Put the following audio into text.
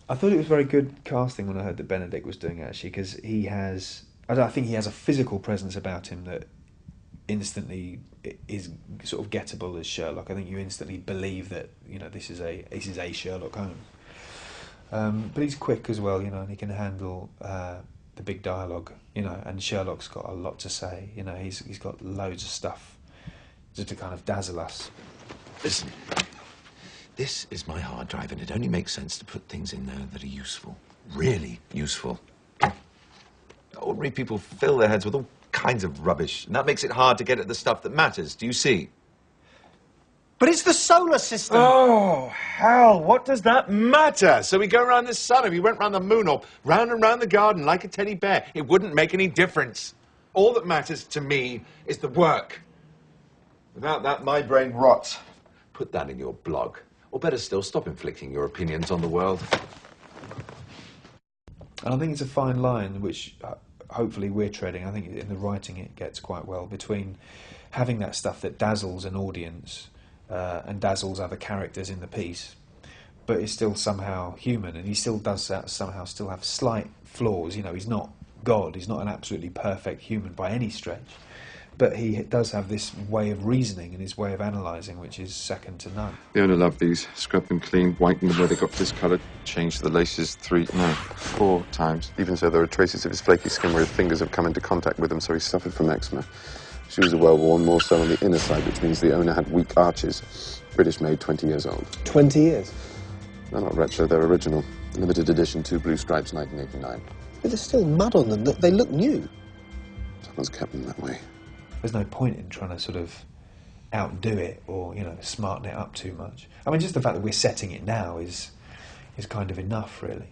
I thought it was very good casting when I heard that Benedict was doing it, actually, because I think he has a physical presence about him that instantly is sort of gettable as Sherlock. I think you instantly believe that this is a Sherlock Holmes. But he's quick as well, and he can handle the big dialogue, And Sherlock's got a lot to say, He's got loads of stuff just to kind of dazzle us. Listen, this is my hard drive, and it only makes sense to put things in there that are useful, really useful. Ordinary people fill their heads with all kinds of rubbish, and that makes it hard to get at the stuff that matters. Do you see? But it's the solar system. Oh, hell, what does that matter? So we go around the sun, if we went round the moon, or round and round the garden like a teddy bear, it wouldn't make any difference. All that matters to me is the work. Without that, my brain rots. Put that in your blog. Or better still, stop inflicting your opinions on the world. And I think it's a fine line, which hopefully we're treading. I think in the writing it gets quite well, between having that stuff that dazzles an audience and dazzles other characters in the piece, but is still somehow human, and he still does somehow still have slight flaws. He's not God, he's not an absolutely perfect human by any stretch, but he does have this way of reasoning and his way of analysing which is second to none. The owner loved these. Scrubbed them clean, whitened them where they got discoloured, changed the laces 4 times. Even so, there are traces of his flaky skin where his fingers have come into contact with them, so he suffered from eczema. Shoes are well worn, more so on the inner side, which means the owner had weak arches. British made, 20 years old. 20 years? They're not retro, they're original. Limited edition, 2 blue stripes, 1989. But there's still mud on them. They look new. Someone's kept them that way. There's no point in trying to sort of outdo it or, smarten it up too much. I mean, just the fact that we're setting it now is kind of enough, really.